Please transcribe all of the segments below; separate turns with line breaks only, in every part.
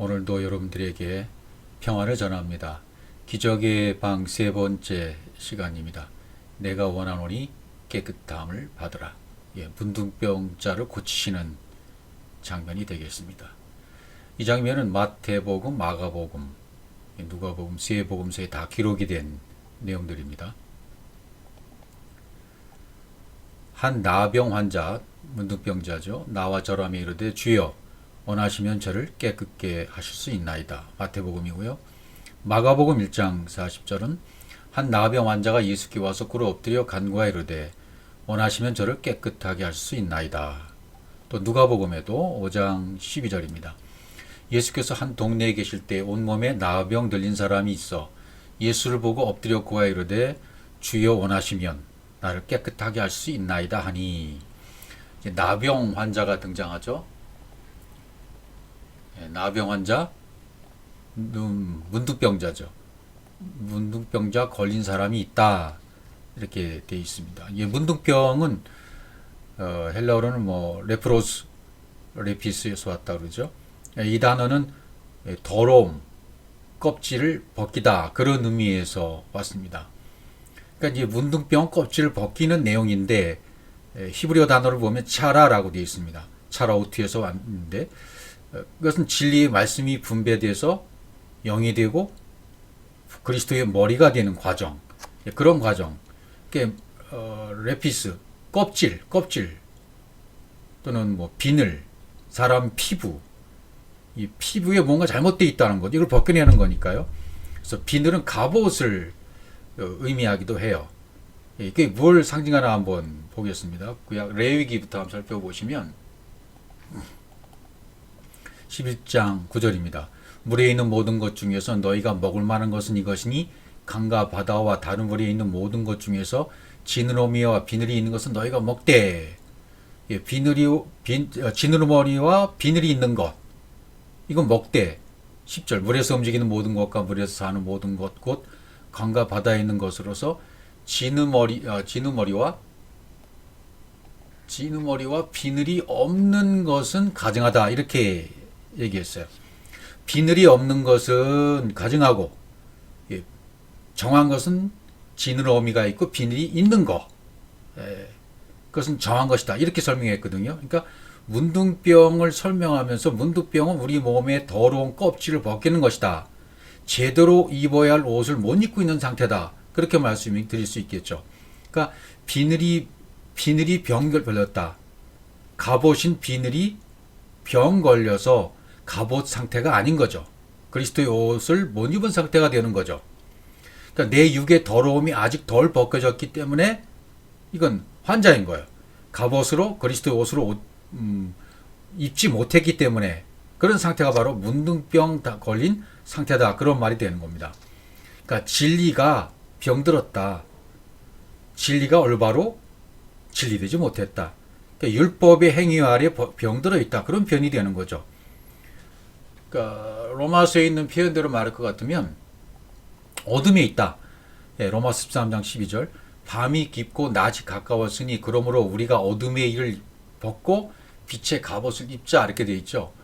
오늘도 여러분들에게 평안을 전합니다. 기적의 방 세 번째 시간입니다. 내가 원하노니 깨끗함을 받으라. 문둥병자를 고치시는 장면이 되겠습니다. 이 장면은 마태복음, 마가복음, 누가복음, 세 복음서에 다 기록이 된 내용들입니다. 한 나병 환자, 문둥병자죠. 나와 절하며 이르되 주여 원하시면 저를 깨끗게 하실 수 있나이다. 마태복음이고요. 마가복음 1장 40절은 한 나병 환자가 예수께 와서 꿇어 엎드려 간구하여 이르되 원하시면 저를 깨끗하게 할 수 있나이다. 또 누가복음에도 5장 12절입니다. 예수께서 한 동네에 계실 때 온몸에 나병 들린 사람이 있어 예수를 보고 엎드려 구하여 이르되 주여 원하시면 나를 깨끗하게 할 수 있나이다 하니, 나병 환자가 등장하죠. 나병 환자, 문둥병자죠. 문둥병자 걸린 사람이 있다, 이렇게 되어 있습니다. 문둥병은 헬라어로는 레프로스, 레피스에서 왔다 그러죠. 이 단어는 더러움, 껍질을 벗기다, 그런 의미에서 왔습니다. 그러니까 이제 문둥병 껍질을 벗기는 내용인데, 히브리어 단어를 보면 차라라고 되어 있습니다. 차라우트에서 왔는데, 그것은 진리의 말씀이 분배돼서 영이 되고 그리스도의 머리가 되는 과정, 그런 과정. 레피스, 껍질 또는 비늘, 사람 피부, 이 피부에 뭔가 잘못되어 있다는 것, 이걸 벗겨내는 거니까요. 그래서 비늘은 갑옷을 의미하기도 해요. 이게 뭘 상징하나 한번 보겠습니다. 구약 레위기부터 한번 살펴보시면 11장 9절입니다. 물에 있는 모든 것 중에서 너희가 먹을 만한 것은 이것이니 강과 바다와 다른 물에 있는 모든 것 중에서 지느러미와 비늘이 있는 것은 너희가 먹되, 지느러미와 비늘이 있는 것, 이건 먹되. 10절 물에서 움직이는 모든 것과 물에서 사는 모든 것 곧 강과 바다에 있는 것으로서 지느러미와 비늘이 없는 것은 가증하다, 이렇게 얘기했어요. 비늘이 없는 것은 가증하고, 정한 것은 지느러미가 있고 비늘이 있는 것, 그것은 정한 것이다, 이렇게 설명했거든요. 그러니까 문둥병을 설명하면서 문둥병은 우리 몸의 더러운 껍질을 벗기는 것이다, 제대로 입어야 할 옷을 못 입고 있는 상태다, 그렇게 말씀을 드릴 수 있겠죠. 그러니까 비늘이 병 걸렸다, 갑옷인 비늘이 병 걸려서 갑옷 상태가 아닌 거죠. 그리스도의 옷을 못 입은 상태가 되는 거죠. 그러니까 내 육의 더러움이 아직 덜 벗겨졌기 때문에 이건 환자인 거예요. 갑옷으로, 그리스도의 옷으로 입지 못했기 때문에 그런 상태가 바로 문둥병 걸린 상태다, 그런 말이 되는 겁니다. 그러니까 진리가 병들었다, 진리가 올바로 진리되지 못했다, 그러니까 율법의 행위 아래 병들어 있다, 그런 표현이 되는 거죠. 그러니까 로마서에 있는 표현대로 말할 것 같으면 어둠에 있다. 로마서 13장 12절 밤이 깊고 낮이 가까웠으니 그러므로 우리가 어둠의 일을 벗고 빛의 갑옷을 입자, 이렇게 되어 있죠.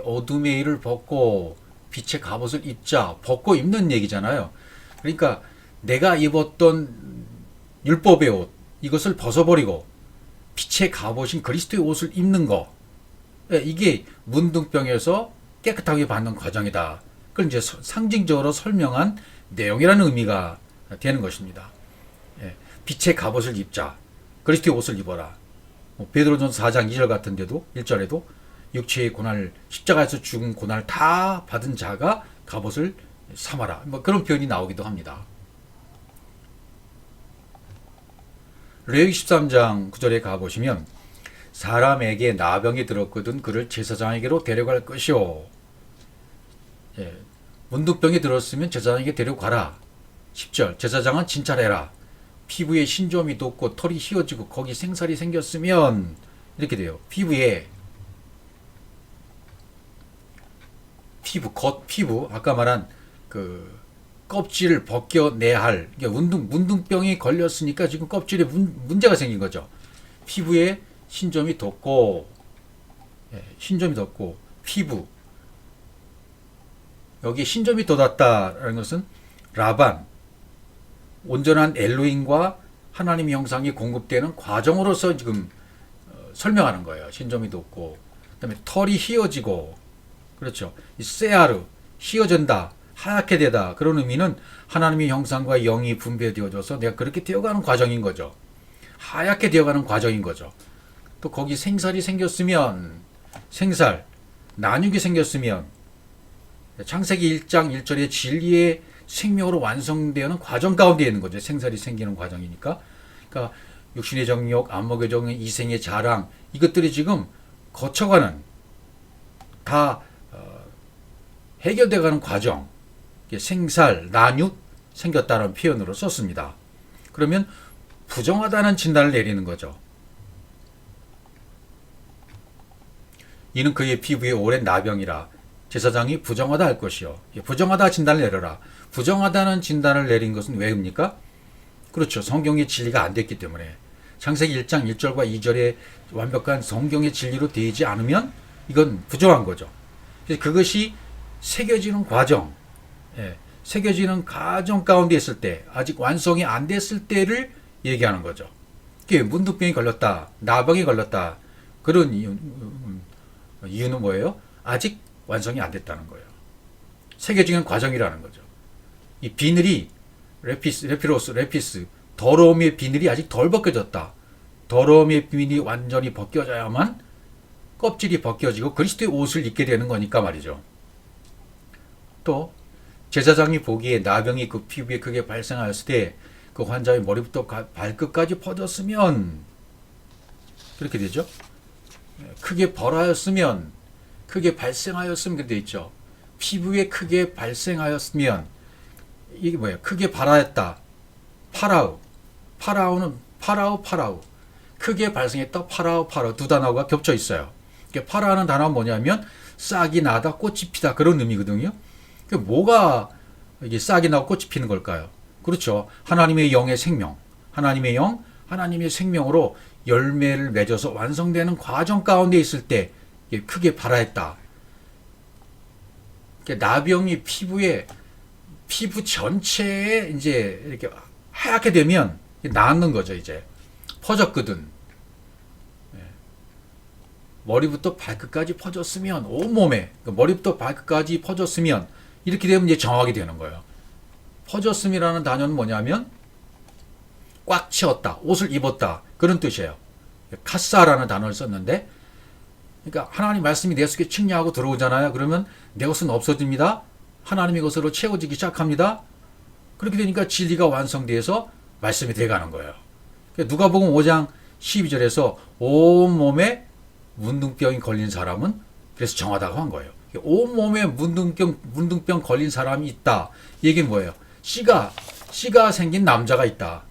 어둠의 일을 벗고 빛의 갑옷을 입자, 벗고 입는 얘기잖아요. 그러니까 내가 입었던 율법의 옷, 이것을 벗어버리고 빛의 갑옷인 그리스도의 옷을 입는 거, 이게 문둥병에서 깨끗하게 받는 과정이다. 그걸 이제 상징적으로 설명한 내용이라는 의미가 되는 것입니다. 빛의 갑옷을 입자, 그리스도의 옷을 입어라. 베드로전서 4장 2절 같은 데도 1절에도 육체의 고난을, 십자가에서 죽은 고난을 다 받은 자가 갑옷을 삼아라, 그런 표현이 나오기도 합니다. 레위기 13장 9절에 가보시면 사람에게 나병이 들었거든 그를 제사장에게로 데려갈 것이요. 문둥병이 들었으면 제사장에게 데려가라. 10절 제사장은 진찰해라. 피부에 신점이 돋고 털이 휘어지고 거기 생살이 생겼으면, 이렇게 돼요. 피부에 겉피부, 아까 말한 그 껍질을 벗겨내야 할, 문둥병이 걸렸으니까 지금 껍질에 문제가 생긴 거죠. 피부에 신점이 돋고, 피부, 여기 신점이 돋았다라는 것은 라반, 온전한 엘로힘과 하나님의 형상이 공급되는 과정으로서 지금 설명하는 거예요. 신점이 돋고, 그다음에 털이 휘어지고, 그렇죠. 이 세아르, 휘어진다, 하얗게 되다. 그런 의미는 하나님의 형상과 영이 분배되어져서 내가 그렇게 되어가는 과정인 거죠. 하얗게 되어가는 과정인 거죠. 또 거기 생살이 생겼으면, 생살, 난육이 생겼으면, 창세기 1장 1절의 진리의 생명으로 완성되는 과정 가운데 있는 거죠. 생살이 생기는 과정이니까. 그러니까 육신의 정욕, 안목의 정욕, 이생의 자랑, 이것들이 지금 거쳐가는, 다 해결돼가는 과정, 생살, 난육 생겼다는 표현으로 썼습니다. 그러면 부정하다는 진단을 내리는 거죠. 이는 그의 피부에 오랜 나병이라 제사장이 부정하다 할 것이요. 부정하다 진단을 내려라. 부정하다는 진단을 내린 것은 왜입니까? 그렇죠. 성경의 진리가 안 됐기 때문에. 창세기 1장 1절과 2절에 완벽한 성경의 진리로 되지 않으면 이건 부정한 거죠. 그래서 그것이 새겨지는 과정, 새겨지는 과정 가운데 있을 때, 아직 완성이 안 됐을 때를 얘기하는 거죠. 문둥병이 걸렸다, 나병이 걸렸다. 그런 이유는 뭐예요? 아직 완성이 안 됐다는 거예요. 새겨지는 과정이라는 거죠. 이 비늘이 레피스, 더러움의 비늘이 아직 덜 벗겨졌다. 더러움의 비늘이 완전히 벗겨져야만 껍질이 벗겨지고 그리스도의 옷을 입게 되는 거니까 말이죠. 또 제사장이 보기에 나병이 그 피부에 크게 발생하였을 때 그 환자의 머리부터 발끝까지 퍼졌으면, 그렇게 되죠. 크게 벌하였으면, 크게 발생하였으면, 그렇게 되어 있죠. 피부에 크게 발생하였으면, 이게 뭐예요? 크게 발하였다. 파라우는 파라우. 크게 발생했다. 파라우. 두 단어가 겹쳐 있어요. 파라는 단어가 뭐냐면 싹이 나다, 꽃이 피다, 그런 의미거든요. 뭐가 이게 싹이 나고 꽃이 피는 걸까요? 그렇죠. 하나님의 영의 생명, 하나님의 영, 하나님의 생명으로 열매를 맺어서 완성되는 과정 가운데 있을 때 크게 발하였다. 나병이 피부 전체에 이제 이렇게 하얗게 되면 낫는 거죠. 이제 퍼졌거든. 머리부터 발끝까지 퍼졌으면, 온몸에 머리부터 발끝까지 퍼졌으면, 이렇게 되면 이제 정확이 되는 거예요. 퍼졌음이라는 단어는 뭐냐면 꽉 채웠다, 옷을 입었다, 그런 뜻이에요. 카사라는 단어를 썼는데, 그러니까 하나님 말씀이 내 속에 침략하고 들어오잖아요. 그러면 내 것은 없어집니다. 하나님의 것으로 채워지기 시작합니다. 그렇게 되니까 진리가 완성돼서 말씀이 돼가는 거예요. 누가복음 5장 12절에서 온몸에 문둥병이 걸린 사람은 그래서 정하다고 한 거예요. 온몸에 문둥병 걸린 사람이 있다. 이게 뭐예요? 씨가 생긴 남자가 있다.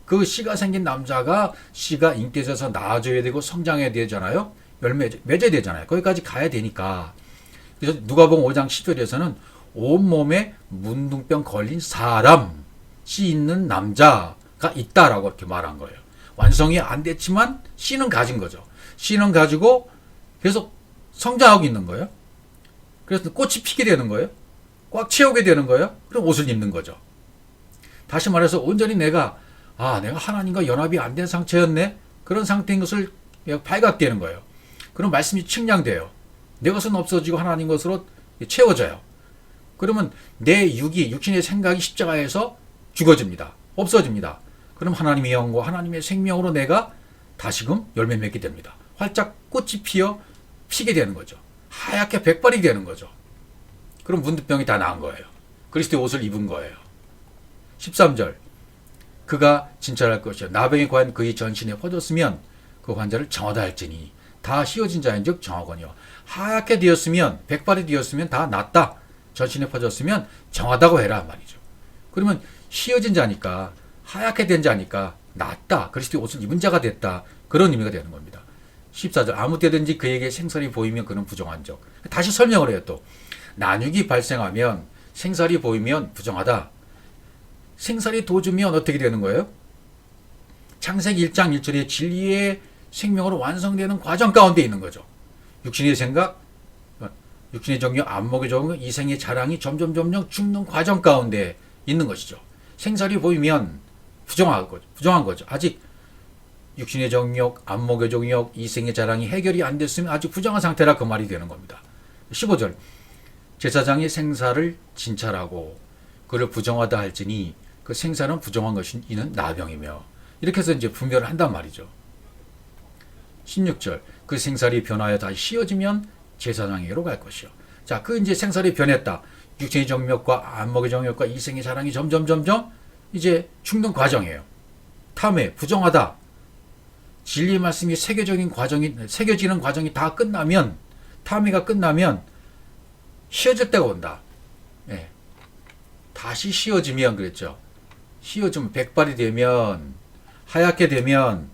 그 씨가 생긴 남자가 씨가 잉태져서 낳아줘야 되고 성장해야 되잖아요. 열매 맺어야 되잖아요. 거기까지 가야 되니까. 그래서 누가복음 5장 10절에서는 온몸에 문둥병 걸린 사람, 씨 있는 남자가 있다라고 이렇게 말한 거예요. 완성이 안 됐지만 씨는 가진 거죠. 씨는 가지고 계속 성장하고 있는 거예요. 그래서 꽃이 피게 되는 거예요. 꽉 채우게 되는 거예요. 그럼 옷을 입는 거죠. 다시 말해서 온전히 내가 하나님과 연합이 안 된 상태였네. 그런 상태인 것을 발각되는 거예요. 그럼 말씀이 측량돼요. 내 것은 없어지고 하나님 것으로 채워져요. 그러면 내 육신의 생각이 십자가에서 죽어집니다. 없어집니다. 그럼 하나님의 영과 하나님의 생명으로 내가 다시금 열매 맺게 됩니다. 활짝 꽃이 피게 되는 거죠. 하얗게 백발이 되는 거죠. 그럼 문둥병이 다 나은 거예요. 그리스도의 옷을 입은 거예요. 13절, 그가 진찰할 것이요 나병이 과연 그의 전신에 퍼졌으면 그 환자를 정하다 할지니 다 휘어진 자인즉 정하거니와 하얗게 되었으면, 백발이 되었으면 다 낫다. 전신에 퍼졌으면 정하다고 해라 말이죠. 그러면 휘어진 자니까, 하얗게 된 자니까 낫다. 그리스도의 옷을 입은 자가 됐다. 그런 의미가 되는 겁니다. 14절, 아무 때든지 그에게 생살이 보이면 그는 부정한 적. 다시 설명을 해요. 또 난육이 발생하면, 생살이 보이면 부정하다. 생살이 돋으면 어떻게 되는 거예요? 창세기 1장 1절에 진리의 생명으로 완성되는 과정 가운데 있는 거죠. 육신의 생각, 육신의 정욕, 안목의 정욕, 이생의 자랑이 점점 죽는 과정 가운데 있는 것이죠. 생사를 보이면 부정한 거죠. 아직 육신의 정욕, 안목의 정욕, 이생의 자랑이 해결이 안 됐으면 아직 부정한 상태라 그 말이 되는 겁니다. 15절 제사장이 생사를 진찰하고 그를 부정하다 할지니 그 생사는 부정한 것이 이는 나병이며 이렇게 해서 이제 분별을 한단 말이죠. 16절 그 생살이 변하여 다시 씌어지면 제사장에게로 갈 것이요. 자, 그 이제 생살이 변했다. 육체의 정욕과 안목의 정욕과 이생의 자랑이 점점 이제 죽는 과정이에요. 탐해 부정하다. 진리 말씀이 새겨지는 과정이 다 끝나면 탐해가 끝나면 씌어질 때가 온다. 예. 다시 씌어지면 그랬죠. 씌어지면 백발이 되면 하얗게 되면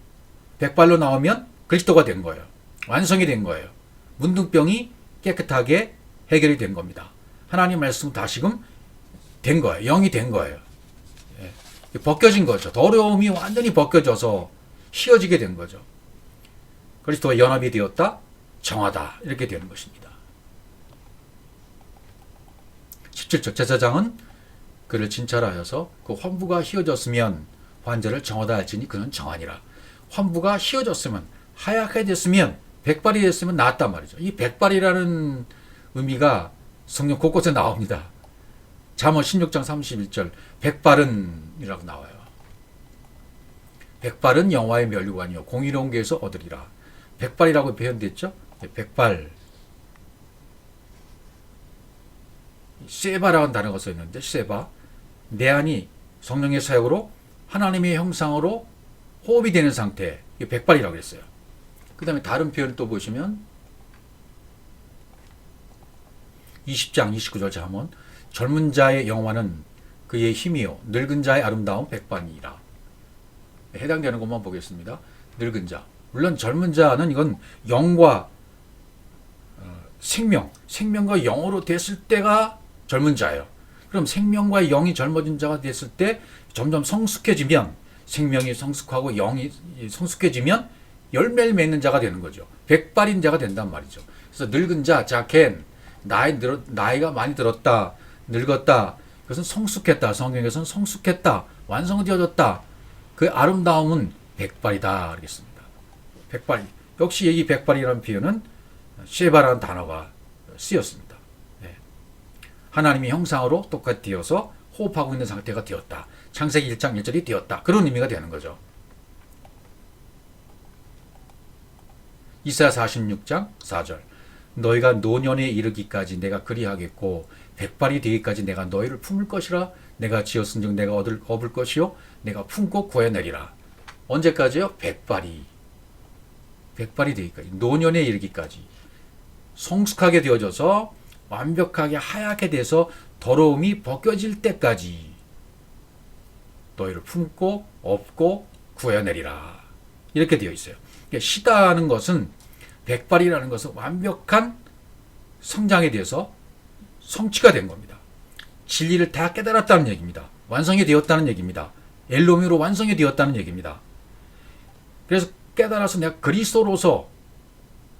백발로 나오면 그리스도가 된 거예요. 완성이 된 거예요. 문둥병이 깨끗하게 해결이 된 겁니다. 하나님 말씀 다시금 된 거예요. 영이 된 거예요. 예. 벗겨진 거죠. 더러움이 완전히 벗겨져서 휘어지게 된 거죠. 그리스도와 연합이 되었다. 정하다. 이렇게 되는 것입니다. 17절 제사장은 그를 진찰하여서 그 환부가 휘어졌으면 환자를 정하다 할지니 그는 정하니라. 환부가 휘어졌으면 하얗게 됐으면 백발이 됐으면 낫단 말이죠. 이 백발이라는 의미가 성경 곳곳에 나옵니다. 잠언 16장 31절 백발은이라고 나와요. 백발은 영화의 면류관이요 공의로운 게에서 얻으리라. 백발이라고 표현됐죠. 백발 세바라는 단어가 써있는데 세바 내안이 성령의 사역으로 하나님의 형상으로 호흡이 되는 상태 이게 백발이라고 했어요. 그 다음에 다른 표현을 또 보시면 20장 29절 잠언 젊은 자의 영화는 그의 힘이요 늙은 자의 아름다운 백반이라. 해당되는 것만 보겠습니다. 늙은 자 물론 젊은 자는 이건 영과 생명과 영으로 됐을 때가 젊은 자예요. 그럼 생명과 영이 젊어진 자가 됐을 때 점점 성숙해지면 생명이 성숙하고 영이 성숙해지면 열매를 맺는 자가 되는 거죠. 백발인 자가 된단 말이죠. 그래서 늙은 자, 자켄, 나이가 많이 들었다, 늙었다. 그것은 성숙했다. 성경에서는 성숙했다, 완성되어졌다. 그 아름다움은 백발이다. 알겠습니다. 백발. 역시 이 백발이라는 표현은 쉐바라는 단어가 쓰였습니다. 네. 하나님의 형상으로 똑같이 되어서 호흡하고 있는 상태가 되었다. 창세기 1장 1절이 되었다. 그런 의미가 되는 거죠. 이사야 46장 4절 너희가 노년에 이르기까지 내가 그리하겠고 백발이 되기까지 내가 너희를 품을 것이라. 내가 지었은즉 내가 업을 것이요 내가 품고 구해내리라. 언제까지요? 백발이 되기까지 노년에 이르기까지 성숙하게 되어져서 완벽하게 하얗게 돼서 더러움이 벗겨질 때까지 너희를 품고 업고 구해내리라. 이렇게 되어 있어요. 시다는 것은 백발이라는 것은 완벽한 성장에 대해서 성취가 된 겁니다. 진리를 다 깨달았다는 얘기입니다. 완성이 되었다는 얘기입니다. 엘로미로 완성이 되었다는 얘기입니다. 그래서 깨달아서 내가 그리스도로서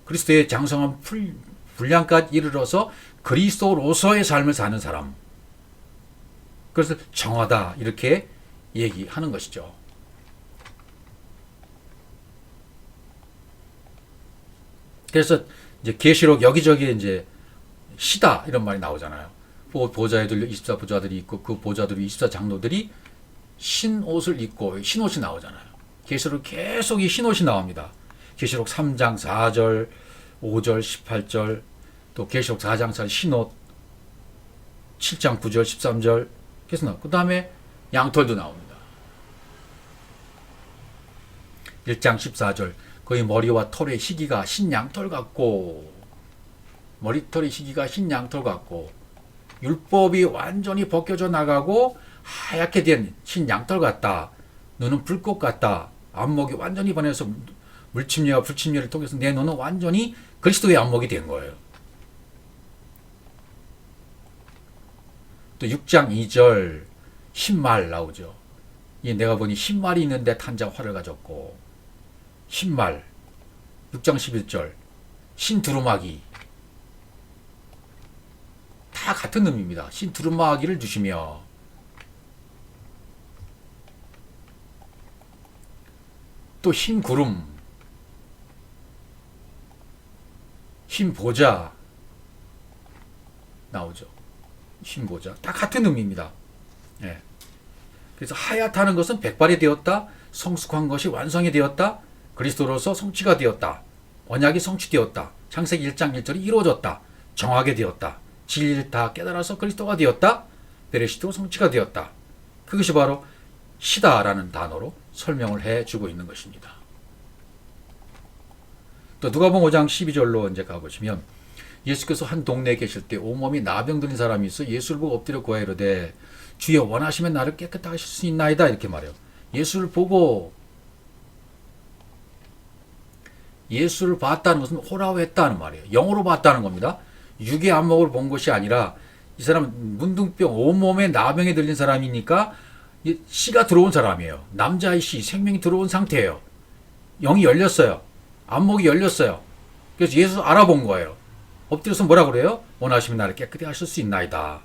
그리스도의 장성한 분량까지 이르러서 그리스도로서의 삶을 사는 사람. 그래서 정하다 이렇게 얘기하는 것이죠. 그래서 이제 계시록 여기저기 이제 시다 이런 말이 나오잖아요. 보좌에 들려 24보좌들이 있고 그 보좌들이 24장로들이 흰 옷을 입고 흰 옷이 나오잖아요. 계시록 계속 이 흰 옷이 나옵니다. 계시록 3장 4절, 5절, 18절, 또 계시록 4장 4절 흰 옷, 7장 9절, 13절 계속 나오고 그 다음에 양털도 나옵니다. 1장 14절 그의 머리와 털의 희기가 흰 양털 같고 머리털의 희기가 흰 양털 같고 율법이 완전히 벗겨져 나가고 하얗게 된 흰 양털 같다. 눈은 불꽃 같다. 안목이 완전히 변해서 물침례와 불침례를 통해서 내 눈은 완전히 그리스도의 안목이 된 거예요. 또 6장 2절 흰말 나오죠. 내가 보니 흰말이 있는데 탄 자 활을 가졌고 흰말 6장 11절 흰 두루마기 다 같은 의미입니다. 흰 두루마기를 주시며. 또 흰 구름, 흰 보좌 나오죠. 흰 보좌. 다 같은 의미입니다. 예. 그래서 하얗다는 것은 백발이 되었다. 성숙한 것이 완성이 되었다. 그리스도로서 성취가 되었다. 언약이 성취되었다. 창세기 1장 1절이 이루어졌다. 정하게 되었다. 진리를 다 깨달아서 그리스도가 되었다. 베레시트로 성취가 되었다. 그것이 바로 시다라는 단어로 설명을 해주고 있는 것입니다. 또 누가복음 5장 12절로 이제 가보시면 예수께서 한 동네에 계실 때 온몸이 나병 들린 사람이 있어 예수를 보고 엎드려 구하여 이르되 주여 원하시면 나를 깨끗하게 하실 수 있나이다 이렇게 말해요. 예수를 보고 예수를 봤다는 것은 호라했다는 말이에요. 영으로 봤다는 겁니다. 육의 안목을 본 것이 아니라 이 사람은 문둥병 온몸에 나병에 들린 사람이니까 씨가 들어온 사람이에요. 남자의 씨 생명이 들어온 상태예요. 영이 열렸어요. 안목이 열렸어요. 그래서 예수 알아본 거예요. 엎드려서 뭐라 그래요? 원하시면 나를 깨끗하게 하실 수 있나이다.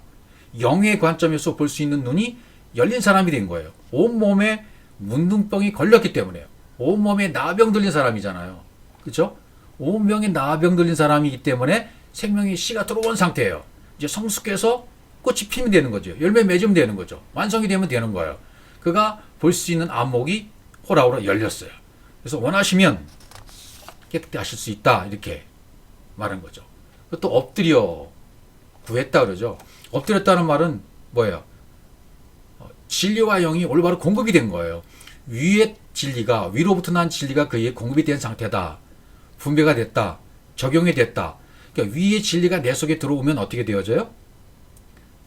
영의 관점에서 볼 수 있는 눈이 열린 사람이 된 거예요. 온몸에 문둥병이 걸렸기 때문에요. 온몸에 나병 들린 사람이잖아요. 그렇죠? 온몸에 나병 들린 사람이기 때문에 생명의 씨가 들어온 상태예요. 이제 성숙해서 꽃이 피면 되는 거죠. 열매 맺으면 되는 거죠. 완성이 되면 되는 거예요. 그가 볼 수 있는 안목이 호라호라 열렸어요. 그래서 원하시면 깨끗하게 하실 수 있다 이렇게 말한 거죠. 또 엎드려 구했다 그러죠. 엎드렸다는 말은 뭐예요? 진리와 영이 올바로 공급이 된 거예요. 위의 진리가 위로부터 난 진리가 그에게 공급이 된 상태다. 분배가 됐다. 적용이 됐다. 그러니까 위의 진리가 내 속에 들어오면 어떻게 되어져요?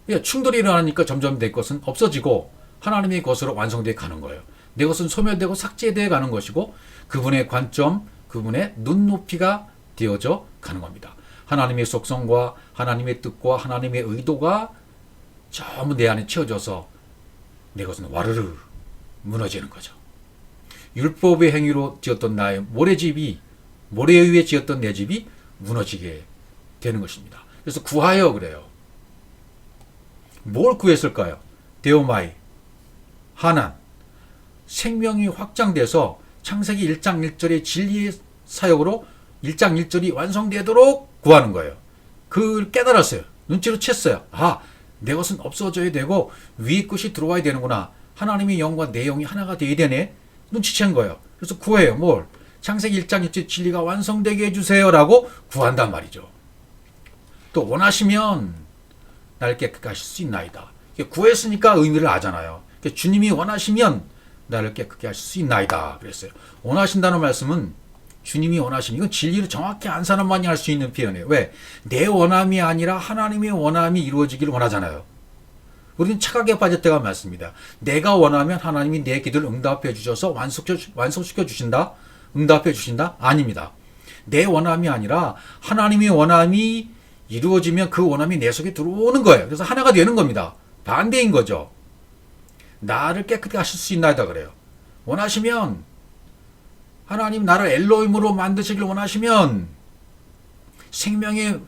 그러니까 충돌이 일어나니까 점점 내 것은 없어지고 하나님의 것으로 완성되어 가는 거예요. 내 것은 소멸되고 삭제되어 가는 것이고 그분의 관점, 그분의 눈높이가 되어져 가는 겁니다. 하나님의 속성과 하나님의 뜻과 하나님의 의도가 전부 내 안에 채워져서 내 것은 와르르 무너지는 거죠. 율법의 행위로 지었던 나의 모래집이 모래에 의해 지었던 내 집이 무너지게 되는 것입니다. 그래서 구하여 그래요. 뭘 구했을까요? 데오마이 하난 생명이 확장돼서 창세기 1장 1절의 진리의 사역으로 1장 1절이 완성되도록 구하는 거예요. 그걸 깨달았어요. 눈치로 챘어요. 아, 내 것은 없어져야 되고 위의 것이 들어와야 되는구나. 하나님의 영과 내 영이 하나가 되어야 되네. 눈치챈 거예요. 그래서 구해요. 뭘? 창세기 1장 1절 진리가 완성되게 해주세요라고 구한단 말이죠. 또 원하시면 날 깨끗하게 하실 수 있나이다. 구했으니까 의미를 아잖아요. 주님이 원하시면 나를 깨끗하게 하실 수 있나이다 그랬어요. 원하신다는 말씀은 주님이 원하시면 이건 진리를 정확히 안 사람만이 할 수 있는 표현이에요. 왜? 내 원함이 아니라 하나님의 원함이 이루어지기를 원하잖아요. 우리는 착각에 빠질 때가 많습니다. 내가 원하면 하나님이 내 기도를 응답해 주셔서 완성시켜 주신다? 응답해 주신다? 아닙니다. 내 원함이 아니라 하나님의 원함이 이루어지면 그 원함이 내 속에 들어오는 거예요. 그래서 하나가 되는 겁니다. 반대인 거죠. 나를 깨끗하게 하실 수 있나이다 그래요. 원하시면 하나님 나를 엘로힘으로 만드시길 원하시면 생명의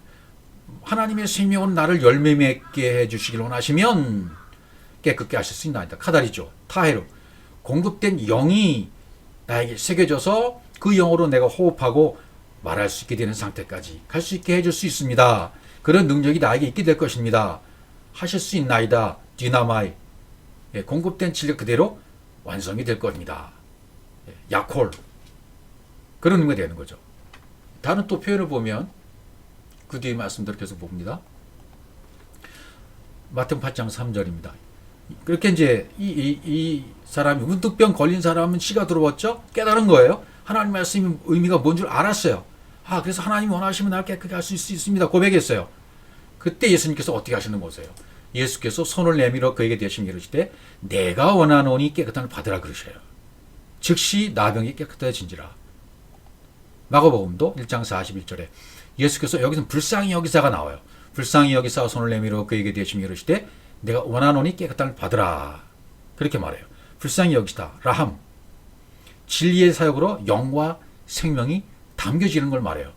하나님의 생명으로 나를 열매 맺게 해주시길 원하시면 깨끗게 하실 수 있나이다. 카다리죠. 타헤루. 공급된 영이 나에게 새겨져서 그 영으로 내가 호흡하고 말할 수 있게 되는 상태까지 갈 수 있게 해줄 수 있습니다. 그런 능력이 나에게 있게 될 것입니다. 하실 수 있나이다. 디나마이. 공급된 진리 그대로 완성이 될 겁니다. 야콜. 그런 의미가 되는 거죠. 다른 또 표현을 보면 그 뒤에 말씀대로 계속 봅니다. 마태복음 8장 3절입니다. 그렇게 이제 이 사람이 문득병 걸린 사람은 씨가 들어왔죠. 깨달은 거예요. 하나님 말씀의 의미가 뭔 줄 알았어요. 아, 그래서 하나님이 원하시면 날 깨끗하게 할 수 있습니다. 고백했어요. 그때 예수님께서 어떻게 하시는 거세요? 예수께서 손을 내밀어 그에게 대신 이르시되 내가 원하노니 깨끗함을 받으라 그러셔요. 즉시 나병이 깨끗해진지라. 마가복음도 1장 41절에 예수께서 여기서 불쌍히 여기사가 나와요. 불쌍히 여기사 손을 내밀어 그에게 대신 이르시되 내가 원하노니 깨끗함을 받으라. 그렇게 말해요. 불쌍히 여기시다. 라함. 진리의 사역으로 영과 생명이 담겨지는 걸 말해요.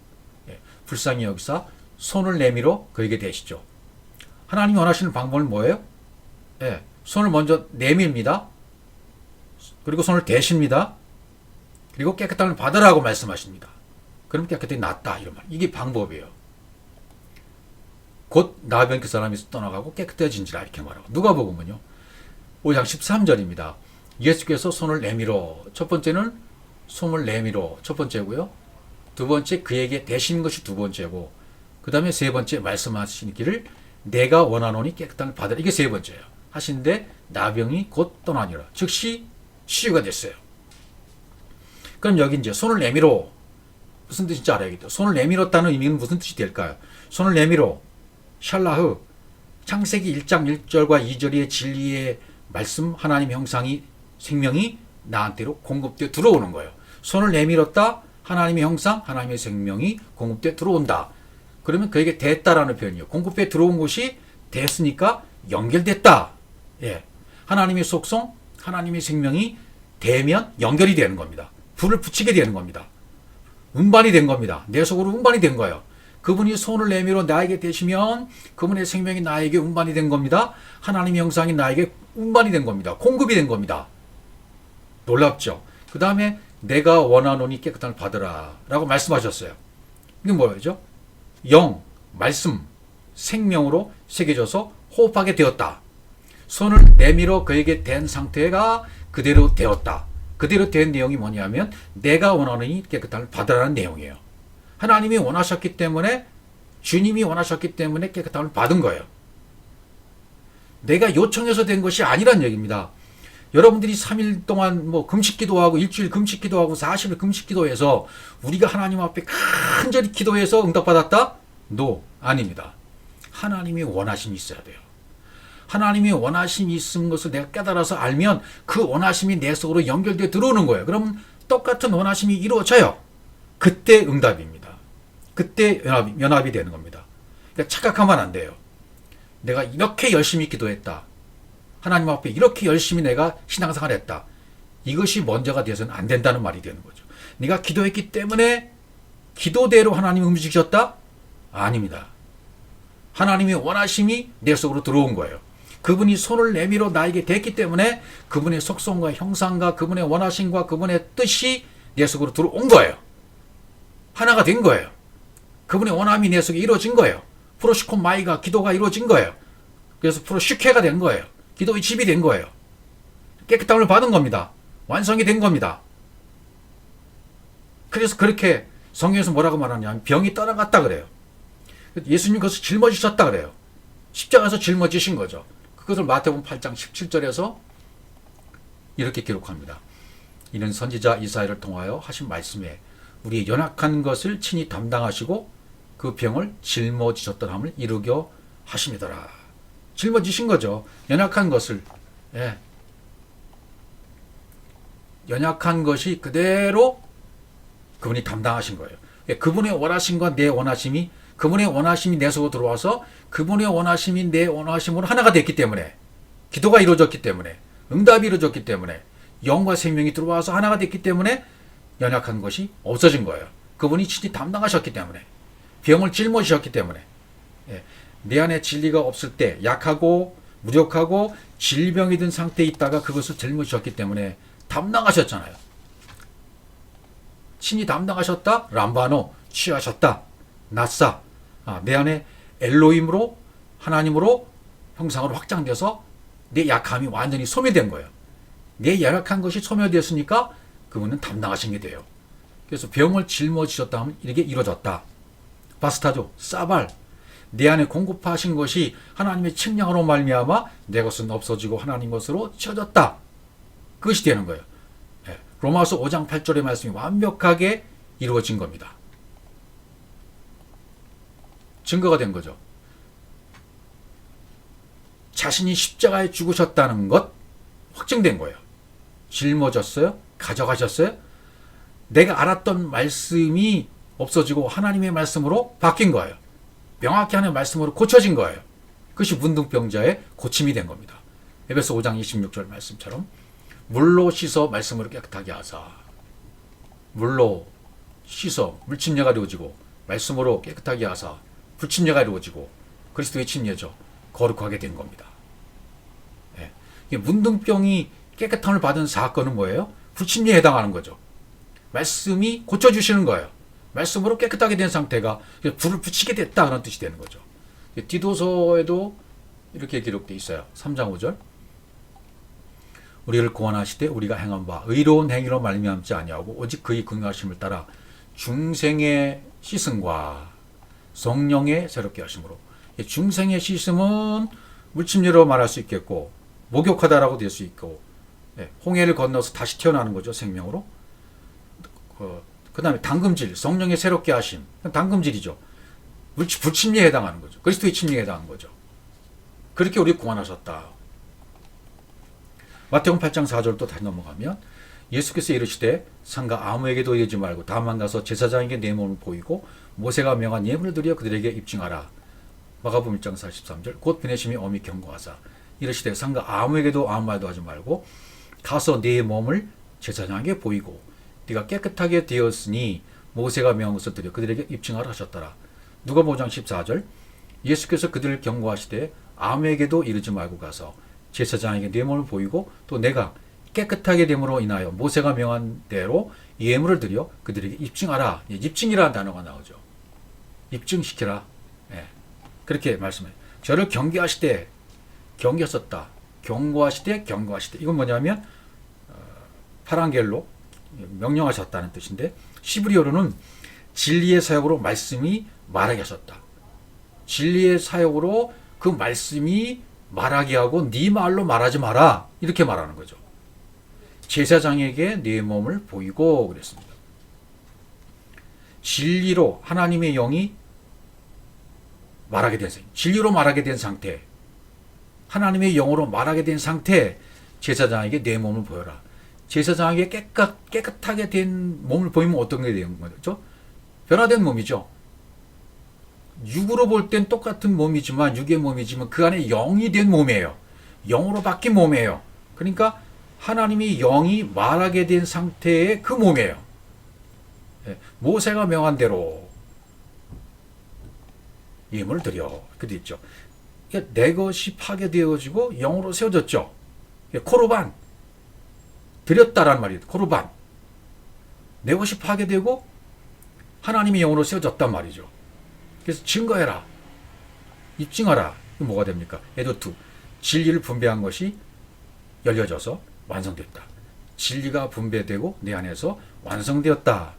불쌍히 여기사 손을 내밀어 그에게 대시죠. 하나님이 원하시는 방법은 뭐예요? 예, 손을 먼저 내밉니다. 그리고 손을 대십니다. 그리고 깨끗함을 받으라고 말씀하십니다. 그럼 깨끗하게 낫다 이런 말. 이게 방법이에요. 곧 나병 그 사람이 떠나가고 깨끗해진지라 이렇게 말하고. 누가복음은요 5장 13절입니다. 예수께서 손을 내밀어. 첫 번째는 손을 내밀어 첫 번째고요. 두 번째 그에게 대신 것이 두 번째고, 그 다음에 세 번째 말씀하시기를 내가 원하노니 깨끗함을 받으라. 이게 세 번째예요. 하시는데 나병이 곧 떠나니라. 즉시 치유가 됐어요. 그럼 여기 이제 손을 내밀어 무슨 뜻인지 알아야겠죠. 손을 내밀었다는 의미는 무슨 뜻이 될까요? 손을 내밀어 샬라흐 창세기 1장 1절과 2절의 진리의 말씀 하나님 형상이 생명이 나한테로 공급되어 들어오는 거예요. 손을 내밀었다 하나님의 형상 하나님의 생명이 공급되어 들어온다. 그러면 그에게 됐다라는 표현이에요. 공급되어 들어온 것이 됐으니까 연결됐다. 예. 하나님의 속성 하나님의 생명이 되면 연결이 되는 겁니다. 불을 붙이게 되는 겁니다. 운반이 된 겁니다. 내 속으로 운반이 된 거예요. 그분이 손을 내밀어 나에게 대시면 그분의 생명이 나에게 운반이 된 겁니다. 하나님의 형상이 나에게 운반이 된 겁니다. 공급이 된 겁니다. 놀랍죠? 그 다음에 내가 원하노니 깨끗함을 받으라 라고 말씀하셨어요. 이게 뭐죠? 영, 말씀, 생명으로 새겨져서 호흡하게 되었다. 손을 내밀어 그에게 댄 상태가 그대로 되었다. 그대로 된 내용이 뭐냐면 내가 원하노니 깨끗함을 받으라는 내용이에요. 하나님이 원하셨기 때문에 주님이 원하셨기 때문에 깨끗함을 받은 거예요. 내가 요청해서 된 것이 아니란 얘기입니다. 여러분들이 3일 동안 뭐 금식 기도하고 일주일 금식 기도하고 40일 금식 기도해서 우리가 하나님 앞에 간절히 기도해서 응답받았다? No, 아닙니다. 하나님이 원하심이 있어야 돼요. 하나님이 원하심이 있는 것을 내가 깨달아서 알면 그 원하심이 내 속으로 연결되어 들어오는 거예요. 그럼 똑같은 원하심이 이루어져요. 그때 응답입니다. 그때 연합이 되는 겁니다. 그러니까 착각하면 안 돼요. 내가 이렇게 열심히 기도했다. 하나님 앞에 이렇게 열심히 내가 신앙생활을 했다. 이것이 먼저가 되어서는 안 된다는 말이 되는 거죠. 네가 기도했기 때문에 기도대로 하나님이 움직이셨다? 아닙니다. 하나님의 원하심이 내 속으로 들어온 거예요. 그분이 손을 내밀어 나에게 됐기 때문에 그분의 속성과 형상과 그분의 원하심과 그분의 뜻이 내 속으로 들어온 거예요. 하나가 된 거예요. 그분의 원함이 내 속에 이루어진 거예요. 프로시콘마이가 기도가 이루어진 거예요. 그래서 프로슈케가 된 거예요. 기도의 집이 된 거예요. 깨끗함을 받은 겁니다. 완성이 된 겁니다. 그래서 그렇게 성경에서 뭐라고 말하냐면 병이 떠나갔다 그래요. 예수님 그것을 짊어지셨다 그래요. 십자가에서 짊어지신 거죠. 그것을 마태복음 8장 17절에서 이렇게 기록합니다. 이는 선지자 이사야를 통하여 하신 말씀에 우리의 연약한 것을 친히 담당하시고 그 병을 짊어지셨더함을 이루려 하심이더라. 짊어지신 거죠. 연약한 것을. 예. 연약한 것이 그대로 그분이 담당하신 거예요. 예. 그분의 원하심과 내 원하심이 그분의 원하심이 내 속으로 들어와서 그분의 원하심이 내 원하심으로 하나가 됐기 때문에 기도가 이루어졌기 때문에 응답이 이루어졌기 때문에 영과 생명이 들어와서 하나가 됐기 때문에 연약한 것이 없어진 거예요. 그분이 친히 담당하셨기 때문에 병을 짊어지셨기 때문에 예. 내 안에 진리가 없을 때 약하고 무력하고 질병이 든 상태에 있다가 그것을 짊어지셨기 때문에 담당하셨잖아요. 친히 담당하셨다. 람바노 취하셨다. 나사 내 안에 엘로힘으로 하나님으로 형상으로 확장돼서 내 약함이 완전히 소멸된 거예요. 내 연약한 것이 소멸되었으니까 그분은 담당하신 게 돼요. 그래서 병을 짊어지셨다 하면 이렇게 이루어졌다. 바스타조 사발 내 안에 공급하신 것이 하나님의 측량으로 말미암아 내 것은 없어지고 하나님 것으로 채워졌다. 그것이 되는 거예요. 예. 로마서 5장 8절의 말씀이 완벽하게 이루어진 겁니다. 증거가 된 거죠. 자신이 십자가에 죽으셨다는 것 확증된 거예요. 짊어졌어요? 가져가셨어요? 내가 알았던 말씀이 없어지고 하나님의 말씀으로 바뀐 거예요. 명확히 하는 말씀으로 고쳐진 거예요. 그것이 문둥병자의 고침이 된 겁니다. 에베소 5장 26절 말씀처럼 물로 씻어 말씀으로 깨끗하게 하사. 물로 씻어 물침례가 이루어지고 말씀으로 깨끗하게 하사 불침례가 이루어지고 그리스도의 침례죠. 거룩하게 된 겁니다. 예. 이게 문둥병이 깨끗함을 받은 사건은 뭐예요? 불침례에 해당하는 거죠. 말씀이 고쳐주시는 거예요. 말씀으로 깨끗하게 된 상태가 불을 붙이게 됐다 그런 뜻이 되는 거죠. 디도서에도 이렇게 기록되어 있어요. 3장 5절. 우리를 구원하시되 우리가 행한 바 의로운 행위로 말미암지 아니하고 오직 그의 긍휼하심을 따라 중생의 씻음과 성령의 새롭게 하심으로. 중생의 씻음은 물침례로 말할 수 있겠고 목욕하다라고 될 수 있고 홍해를 건너서 다시 태어나는 거죠. 생명으로. 그 다음에 당금질, 성령의 새롭게 하심. 당금질이죠. 불침례에 해당하는 거죠. 그리스도의 침례에 해당하는 거죠. 그렇게 우리 구원하셨다. 마태복음 8장 4절 다시 넘어가면 예수께서 이르시되 상가 아무에게도 이르지 말고 다만 가서 제사장에게 내 몸을 보이고 모세가 명한 예물을 드려 그들에게 입증하라. 마가복음 1장 43절 곧 보내심이 엄히 경고하사 이르시되 상가 아무에게도 아무 말도 하지 말고 가서 네 몸을 제사장에게 보이고 네가 깨끗하게 되었으니 모세가 명한 것을 드려 그들에게 입증하라 하셨더라. 누가복음 5장 14절 예수께서 그들을 경고하시되 아무에게도 이르지 말고 가서 제사장에게 네 몸을 보이고 또 내가 깨끗하게 됨으로 인하여 모세가 명한 대로 예물을 드려 그들에게 입증하라. 입증이라는 단어가 나오죠. 입증시키라. 그렇게 말씀해요. 저를 경계하시되 경계하셨다. 경고하시되 경고하시되. 이건 뭐냐면 파랑겔로 명령하셨다는 뜻인데 시브리어로는 진리의 사역으로 말씀이 말하게 하셨다. 진리의 사역으로 그 말씀이 말하게 하고 네 말로 말하지 마라. 이렇게 말하는 거죠. 제사장에게 네 몸을 보이고 그랬습니다. 진리로 하나님의 영이 말하게 된 상태, 진리로 말하게 된 상태, 하나님의 영으로 말하게 된 상태, 제사장에게 내 몸을 보여라. 제사장에게 깨끗하게 된 몸을 보이면 어떤 게 되는 거죠? 변화된 몸이죠. 육으로 볼 땐 똑같은 몸이지만 육의 몸이지만 그 안에 영이 된 몸이에요. 영으로 바뀐 몸이에요. 그러니까 하나님의 영이 말하게 된 상태의 그 몸이에요. 모세가 명한 대로 예물을 드려. 그렇게 있죠. 내 것이 파괴되어지고 영으로 세워졌죠. 코르반 드렸다라는 말이에요. 코르반 내 것이 파괴되고 하나님의 영으로 세워졌단 말이죠. 그래서 증거해라. 입증하라. 뭐가 됩니까? 에도투 진리를 분배한 것이 열려져서 완성됐다. 진리가 분배되고 내 안에서 완성되었다.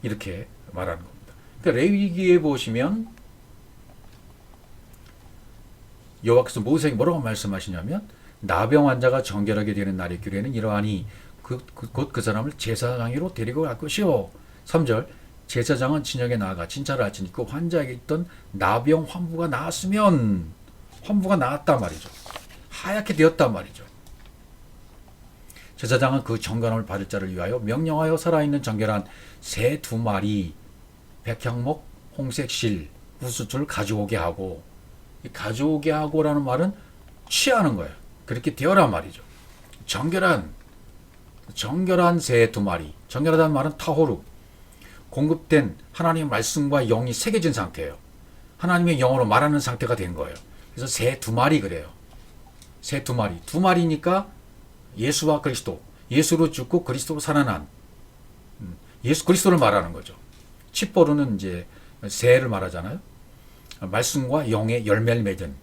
이렇게 말하는 겁니다. 그러니까 레위기에 보시면 여호와께서 모세에게 뭐라고 말씀하시냐면 나병 환자가 정결하게 되는 날의 규례는 이러하니 곧 그 사람을 제사장으로 데리고 갈 것이요. 3절 제사장은 진영에 나아가 진찰을 할지니 그 환자에게 있던 나병 환부가 나았으면 환부가 나았단 말이죠. 하얗게 되었단 말이죠. 제사장은 그 정결함을 받을 자를 위하여 명령하여 살아있는 정결한 새 2마리 백향목 홍색실 우수줄 가져오게 하고, 이 가져오게 하고라는 말은 취하는 거예요. 그렇게 되어란 말이죠. 정결한 새 2마리. 정결하다는 말은 타호르. 공급된 하나님의 말씀과 영이 새겨진 상태예요. 하나님의 영으로 말하는 상태가 된 거예요. 그래서 새 2마리 그래요. 새 2마리. 2마리니까 예수와 그리스도. 예수로 죽고 그리스도로 살아난 예수 그리스도를 말하는 거죠. 칩보르는 이제 새를 말하잖아요. 말씀과 영의 열매를 맺은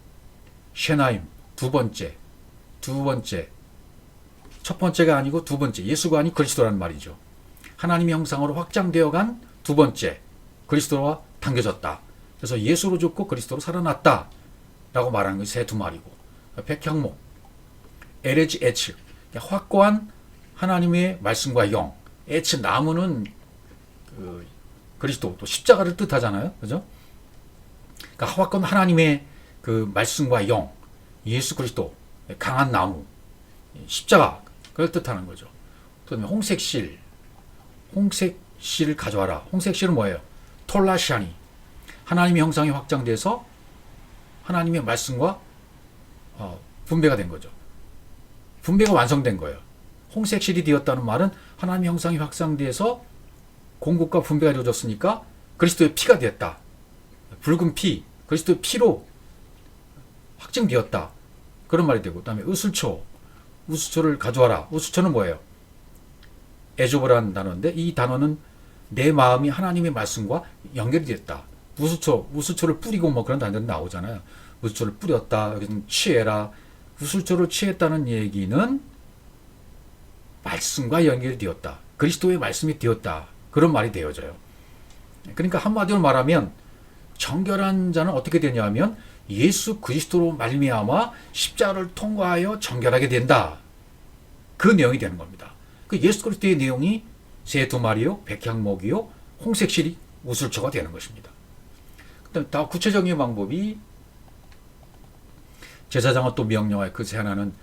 셰나임 두 번째 첫 번째가 아니고 두 번째 예수가 아닌 그리스도라는 말이죠. 하나님의 형상으로 확장되어간 두 번째 그리스도와 당겨졌다. 그래서 예수로 죽고 그리스도로 살아났다 라고 말하는 것이 새 2마리고, 백향목 에레지 에츠 확고한 하나님의 말씀과 영. 에츠 나무는 그리스도 또 십자가를 뜻하잖아요. 그죠? 그러니까 확고한 하나님의 그 말씀과 영, 예수 그리스도 강한 나무, 십자가 그걸 뜻하는 거죠. 또 홍색실을 가져와라. 홍색실은 뭐예요? 톨라시아니 하나님의 형상이 확장돼서 하나님의 말씀과 분배가 된 거죠. 분배가 완성된 거예요. 홍색실이 되었다는 말은 하나님의 형상이 확장돼서 공급과 분배가 이루어졌으니까 그리스도의 피가 되었다. 붉은 피, 그리스도의 피로 확증되었다. 그런 말이 되고, 그 다음에 우수초를 가져와라. 우수초는 뭐예요? 에조브라는 단어인데, 이 단어는 내 마음이 하나님의 말씀과 연결이 됐다. 우수초를 뿌리고 뭐 그런 단어들이 나오잖아요. 우수초를 뿌렸다. 여기는 취해라. 우수초를 취했다는 얘기는 말씀과 연결이 되었다. 그리스도의 말씀이 되었다. 그런 말이 되어져요. 그러니까 한마디로 말하면 정결한 자는 어떻게 되냐면 예수 그리스도로 말미암아 십자가를 통과하여 정결하게 된다. 그 내용이 되는 겁니다. 그 예수 그리스도의 내용이 새 두 마리요, 백향목이요, 홍색실이 우슬초가 되는 것입니다. 그다음 더 구체적인 방법이 제사장은 또 명령하여 그 새 하나는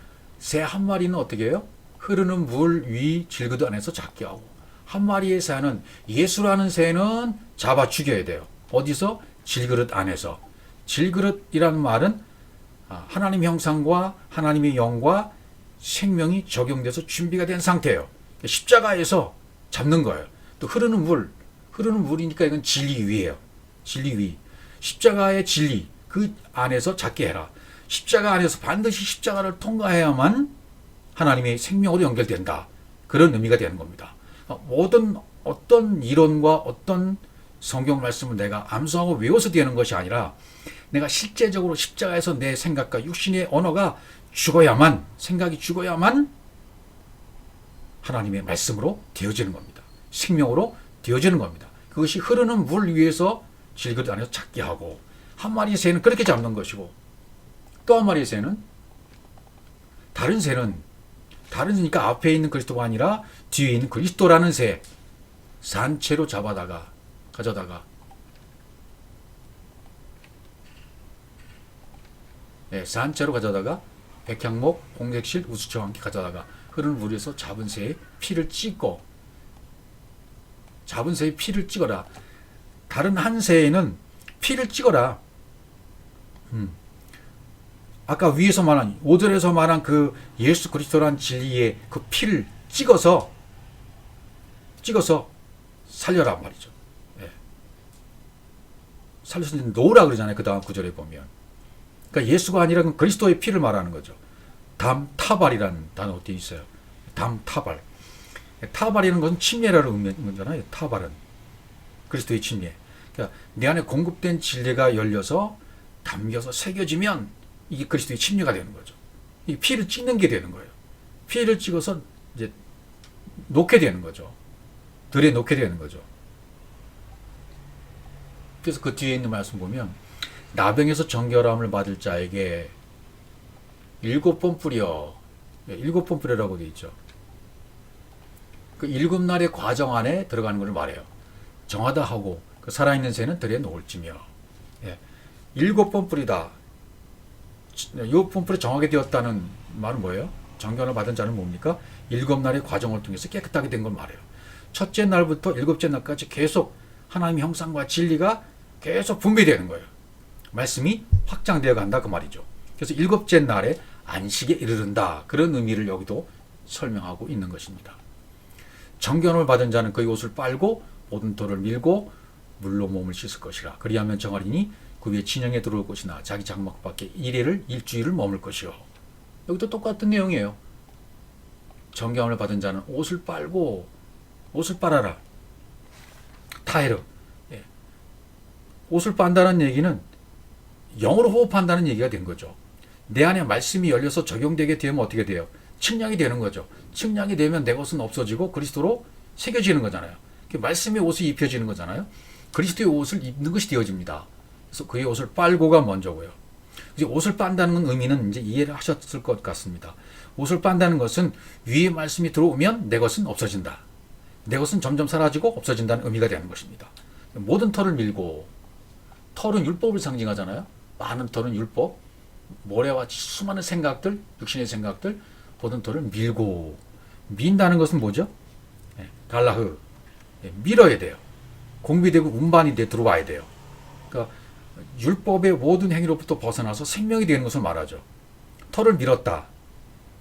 새 한 마리는 어떻게 해요? 흐르는 물 위 질그릇 안에서 잡게 하고 한 마리의 새는 예수라는 새는 잡아 죽여야 돼요. 어디서? 질그릇 안에서. 질그릇이라는 말은 하나님의 형상과 하나님의 영과 생명이 적용돼서 준비가 된 상태예요. 십자가에서 잡는 거예요. 또 흐르는 물이니까 이건 진리위예요. 진리위. 십자가의 진리, 그 안에서 잡게 해라. 십자가 안에서 반드시 십자가를 통과해야만 하나님의 생명으로 연결된다. 그런 의미가 되는 겁니다. 모든 어떤 이론과 어떤 성경 말씀을 내가 암송하고 외워서 되는 것이 아니라 내가 실제적으로 십자가에서 내 생각과 육신의 언어가 죽어야만, 생각이 죽어야만 하나님의 말씀으로 되어지는 겁니다. 생명으로 되어지는 겁니다. 그것이 흐르는 물 위에서 질그릇 안에서 잡게 하고 한 마리의 새는 그렇게 잡는 것이고 또 한 마리의 새는 다른 새니까 앞에 있는 그리스도가 아니라 뒤에 있는 그리스도라는 새 산채로 가져다가 산채로 가져다가 백향목, 홍색실, 우수초와 함께 가져다가 흐르는 물에서 잡은 새의 피를 찍어라. 다른 한 새에는 피를 찍어라. 아까 위에서 말한 5절에서 말한 그 예수 그리스도란 진리의 그 피를 찍어서 살려라 말이죠. 살려서 놓으라 그러잖아요. 그 다음 구절에 보면. 그러니까 예수가 아니라 그리스도의 피를 말하는 거죠. 담타발이라는 단어가 되어 있어요. 담타발. 타발이라는 것은 침례라는 의미잖아요. 타발은 그리스도의 침례. 그러니까 내 안에 공급된 진리가 열려서 담겨서 새겨지면 이게 그리스도의 침례가 되는 거죠. 이 피를 찍는 게 되는 거예요. 피를 찍어서 이제 놓게 되는 거죠. 들에 놓게 되는 거죠. 그래서 그 뒤에 있는 말씀 보면 나병에서 정결함을 받을 자에게 7번 뿌려라고 되어 있죠. 그 7날의 과정 안에 들어가는 걸 말해요. 정하다 하고 그 살아있는 새는 들에 놓을지며 7번 뿌리다. 7번 뿌리 정하게 되었다는 말은 뭐예요? 정결을 받은 자는 뭡니까? 7날의 과정을 통해서 깨끗하게 된 걸 말해요. 첫째 날부터 7째 날까지 계속 하나님의 형상과 진리가 계속 분배되는 거예요. 말씀이 확장되어 간다 그 말이죠. 그래서 7째 날에 안식에 이르른다. 그런 의미를 여기도 설명하고 있는 것입니다. 정결을 받은 자는 그의 옷을 빨고 모든 돌을 밀고 물로 몸을 씻을 것이라. 그리하면 정하리니 그 위에 진영에 들어올 것이나 자기 장막 밖에 일주일을 머물 것이요. 여기도 똑같은 내용이에요. 정결을 받은 자는 옷을 빨아라. 타헤르. 옷을 빤다는 얘기는 영으로 호흡한다는 얘기가 된 거죠. 내 안에 말씀이 열려서 적용되게 되면 어떻게 돼요? 측량이 되는 거죠. 측량이 되면 내 것은 없어지고 그리스도로 새겨지는 거잖아요. 말씀의 옷이 입혀지는 거잖아요. 그리스도의 옷을 입는 것이 되어집니다. 그래서 그의 옷을 빨고가 먼저고요. 이제 옷을 빤다는 의미는 이제 이해를 하셨을 것 같습니다. 옷을 빤다는 것은 위의 말씀이 들어오면 내 것은 없어진다. 내 것은 점점 사라지고 없어진다는 의미가 되는 것입니다. 모든 털을 밀고, 털은 율법을 상징하잖아요. 많은 털은 율법, 모래와 수많은 생각들, 육신의 생각들, 모든 털을 밀고, 민다는 것은 뭐죠? 달라흐, 밀어야 돼요. 공비되고 운반이 돼 들어와야 돼요. 그러니까 율법의 모든 행위로부터 벗어나서 생명이 되는 것을 말하죠. 털을 밀었다.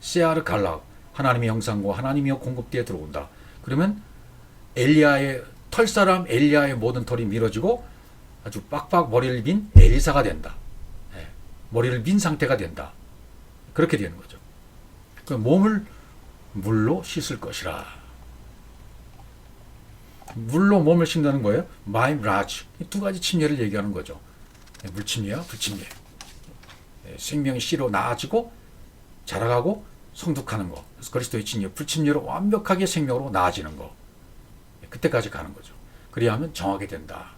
세아르 갈라, 하나님의 형상과 하나님의 공급대에 들어온다. 그러면 털사람 엘리야의 모든 털이 밀어지고 아주 빡빡 머리를 빈 엘리사가 된다. 머리를 민 상태가 된다. 그렇게 되는 거죠. 그 몸을 물로 씻을 것이라. 물로 몸을 씻는다는 거예요. 마임라지. 두 가지 침례를 얘기하는 거죠. 물침례와 불침례. 생명의 씨로 나아지고 자라가고 성숙하는 거. 그래서 그리스도의 침례, 불침례로 완벽하게 생명으로 나아지는 거. 그때까지 가는 거죠. 그리하면 정하게 된다.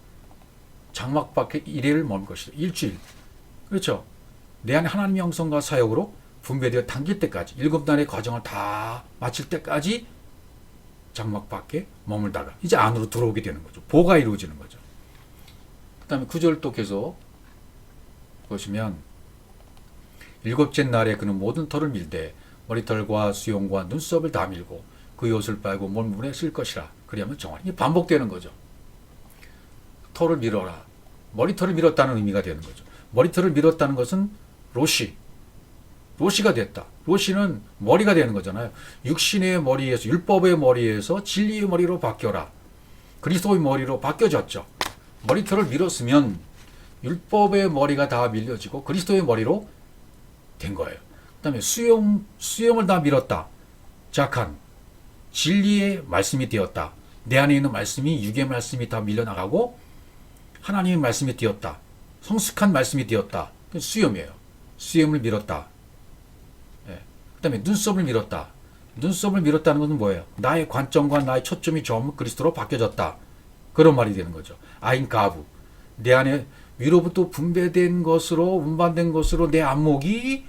장막 밖에 1일을 머물 것이다. 일주일. 그렇죠. 내 안에 하나님의 영성과 사역으로 분배되어 당길 때까지 7날의 과정을 다 마칠 때까지 장막 밖에 머물다가 이제 안으로 들어오게 되는 거죠. 보가 이루어지는 거죠. 그 다음에 9절 또 계속 보시면 7째 날에 그는 모든 털을 밀되 머리털과 수염과 눈썹을 다 밀고 그 옷을 빨고 몰문에 쓸 것이라. 그리하면 정하니. 이게 반복되는 거죠. 털을 밀어라. 머리털을 밀었다는 의미가 되는 거죠. 머리털을 밀었다는 것은 로시가 됐다. 로시는 머리가 되는 거잖아요. 육신의 머리에서, 율법의 머리에서 진리의 머리로 바뀌어라. 그리스도의 머리로 바뀌어졌죠. 머리털을 밀었으면 율법의 머리가 다 밀려지고 그리스도의 머리로 된 거예요. 그 다음에 수염을 다 밀었다. 작한 진리의 말씀이 되었다. 내 안에 있는 말씀이, 육의 말씀이 다 밀려나가고 하나님의 말씀이 되었다. 성숙한 말씀이 되었다. 수염이에요. 수염을 밀었다. 그 다음에 눈썹을 밀었다. 눈썹을 밀었다는 것은 뭐예요? 나의 관점과 나의 초점이 전부 그리스도로 바뀌어졌다. 그런 말이 되는 거죠. 아인 가부. 내 안에 위로부터 분배된 것으로, 운반된 것으로 내 안목이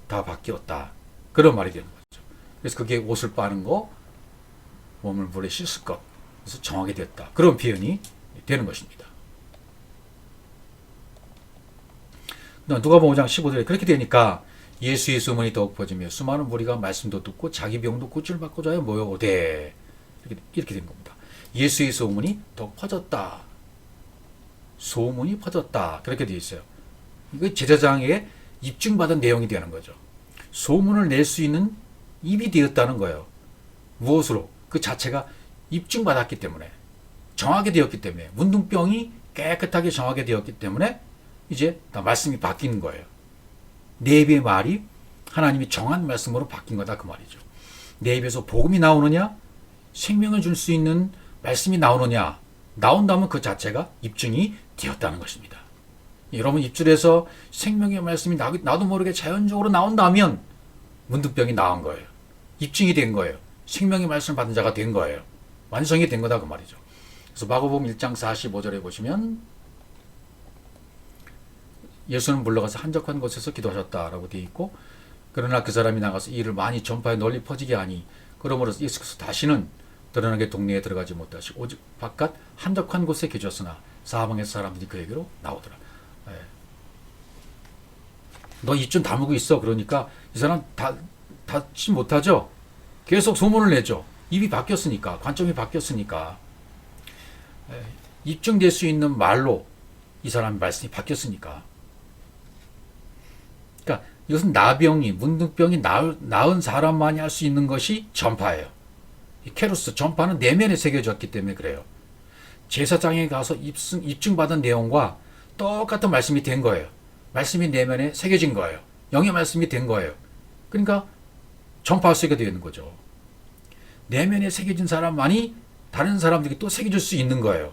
다 바뀌었다. 그런 말이 되는 거죠. 그래서 그게 옷을 빠는 거, 몸을 물에 씻을 것. 그래서 정하게 됐다. 그런 표현이 되는 것입니다. 누가복음 5장 15절에 그렇게 되니까 예수의 소문이 더욱 퍼지며 수많은 무리가 말씀도 듣고 자기 병도 고침을 받고자 하여 모여오되. 이렇게 된 겁니다. 예수의 소문이 더욱 퍼졌다. 소문이 퍼졌다. 그렇게 되어 있어요. 이거 제사장에게 입증받은 내용이 되는 거죠. 소문을 낼 수 있는 입이 되었다는 거예요. 무엇으로? 그 자체가 입증받았기 때문에, 정하게 되었기 때문에, 문둥병이 깨끗하게 정하게 되었기 때문에 이제 다 말씀이 바뀌는 거예요. 내 입의 말이 하나님이 정한 말씀으로 바뀐 거다 그 말이죠. 내 입에서 복음이 나오느냐, 생명을 줄 수 있는 말씀이 나오느냐, 나온다면 그 자체가 입증이 되었다는 것입니다. 여러분 입술에서 생명의 말씀이 나도 모르게 자연적으로 나온다면 문둥병이 나은 거예요. 입증이 된 거예요. 생명의 말씀을 받은 자가 된 거예요. 완성이 된 거다 그 말이죠. 그래서 마가복음 1장 45절에 보시면 예수는 물러가서 한적한 곳에서 기도하셨다라고 되어 있고, 그러나 그 사람이 나가서 이 일을 많이 전파해 널리 퍼지게 하니 그러므로 예수께서 다시는 드러나게 동네에 들어가지 못하시고 오직 바깥 한적한 곳에 계셨으나 사방의 사람들이 그에게로 나오더라. 너 입 좀 다물고 있어. 그러니까 이 사람 닫지 못하죠. 계속 소문을 내죠. 입이 바뀌었으니까, 관점이 바뀌었으니까, 입증될 수 있는 말로 이 사람의 말씀이 바뀌었으니까. 그러니까 이것은 나병이, 문둥병이 나은 사람만이 할 수 있는 것이 전파예요. 케루스, 전파는 내면에 새겨졌기 때문에 그래요. 제사장에 가서 입증받은 내용과 똑같은 말씀이 된 거예요. 말씀이 내면에 새겨진 거예요. 영의 말씀이 된 거예요. 그러니까 전파할 수 있게 되는 거죠. 내면에 새겨진 사람만이 다른 사람들에게 또 새겨줄 수 있는 거예요.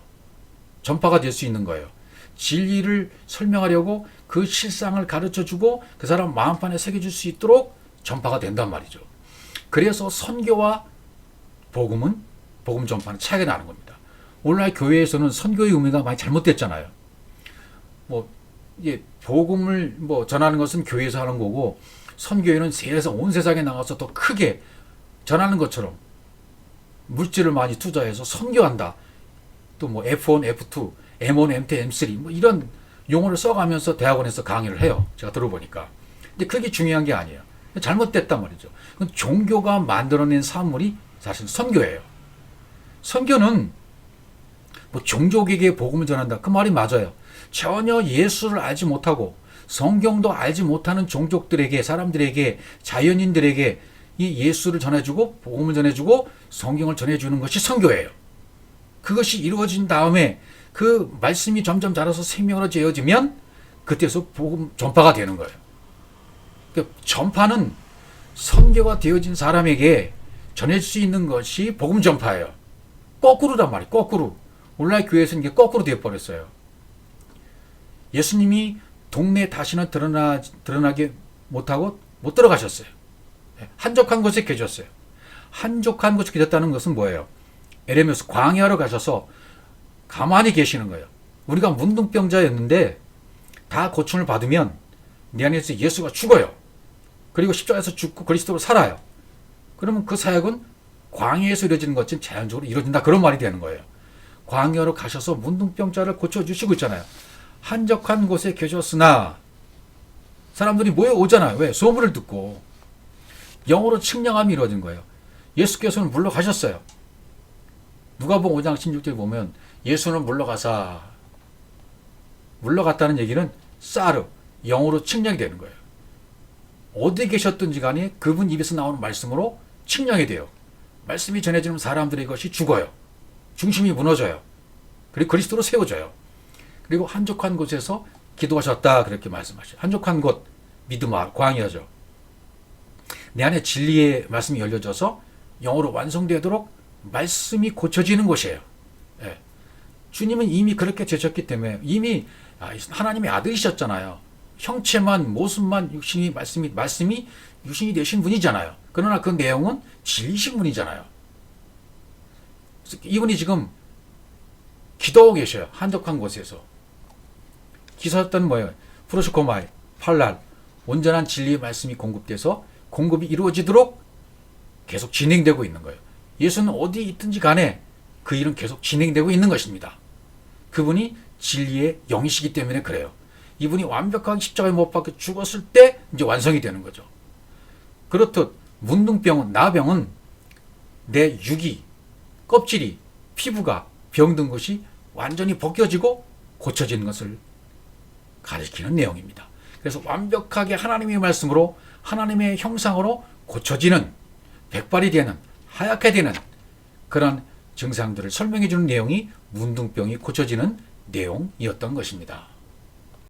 전파가 될 수 있는 거예요. 진리를 설명하려고 그 실상을 가르쳐주고 그 사람 마음판에 새겨줄 수 있도록 전파가 된단 말이죠. 그래서 선교와 복음 전파는 차이가 나는 겁니다. 오늘날 교회에서는 선교의 의미가 많이 잘못됐잖아요. 복음을 전하는 것은 교회에서 하는 거고, 선교회는 온 세상에 나가서 더 크게 전하는 것처럼 물질을 많이 투자해서 선교한다. 또 F1, F2, M1, M2, M3 이런 용어를 써가면서 대학원에서 강의를 해요. 제가 들어보니까. 근데 그게 중요한 게 아니에요. 잘못됐단 말이죠. 종교가 만들어낸 산물이 사실 선교예요. 선교는 종족에게 복음을 전한다. 그 말이 맞아요. 전혀 예수를 알지 못하고 성경도 알지 못하는 종족들에게, 사람들에게, 자연인들에게 이 예수를 전해주고 복음을 전해주고 성경을 전해주는 것이 선교예요. 그것이 이루어진 다음에 그 말씀이 점점 자라서 생명으로 재어지면 그때서 복음 전파가 되는 거예요. 그러니까 전파는 선교가 되어진 사람에게 전해질 수 있는 것이 복음 전파예요. 거꾸로란 말이에요. 거꾸로. 오늘날 교회에서는 이게 거꾸로 되어버렸어요. 예수님이 동네 다시는 드러나게 못하고 못 들어가셨어요. 한적한 곳에 계셨어요. 한적한 곳에 계셨다는 것은 뭐예요? 에레미야서 광야로 가셔서 가만히 계시는 거예요. 우리가 문둥병자였는데 다 고침을 받으면 내 안에서 예수가 죽어요. 그리고 십자가에서 죽고 그리스도로 살아요. 그러면 그 사역은 광야에서 이루어지는 것처럼 자연적으로 이루어진다. 그런 말이 되는 거예요. 광야로 가셔서 문둥병자를 고쳐주시고 있잖아요. 한적한 곳에 계셨으나 사람들이 모여오잖아요. 왜? 소문을 듣고. 영으로 측량함이 이루어진 거예요. 예수께서는 물러가셨어요. 누가복음 5장 16절에 보면 예수는 물러갔다는 얘기는 사르, 영으로 측량이 되는 거예요. 어디 계셨든지 간에 그분 입에서 나오는 말씀으로 측량이 돼요. 말씀이 전해지는 사람들의 것이 죽어요. 중심이 무너져요. 그리고 그리스도로 세워져요. 그리고 한적한 곳에서 기도하셨다 그렇게 말씀하셔요. 한적한 곳, 믿음 광야죠. 내 안에 진리의 말씀이 열려져서 영으로 완성되도록 말씀이 고쳐지는 곳이에요. 예. 주님은 이미 그렇게 되셨기 때문에 이미 하나님의 아들이셨잖아요. 형체만 모습만 말씀이 육신이 되신 분이잖아요. 그러나 그 내용은 진리신 분이잖아요. 이분이 지금 기도하고 계셔요. 한적한 곳에서. 기사였던 뭐예요? 프로시코마이, 팔랄, 온전한 진리의 말씀이 공급돼서 공급이 이루어지도록 계속 진행되고 있는 거예요. 예수는 어디 있든지 간에 그 일은 계속 진행되고 있는 것입니다. 그분이 진리의 영이시기 때문에 그래요. 이분이 완벽하게 십자가에 못 박혀 죽었을 때 이제 완성이 되는 거죠. 그렇듯 문둥병은, 나병은 내 육이, 껍질이, 피부가 병든 것이 완전히 벗겨지고 고쳐지는 것을 가리키는 내용입니다. 그래서 완벽하게 하나님의 말씀으로 하나님의 형상으로 고쳐지는, 백발이 되는, 하얗게 되는 그런 증상들을 설명해 주는 내용이 문둥병이 고쳐지는 내용이었던 것입니다.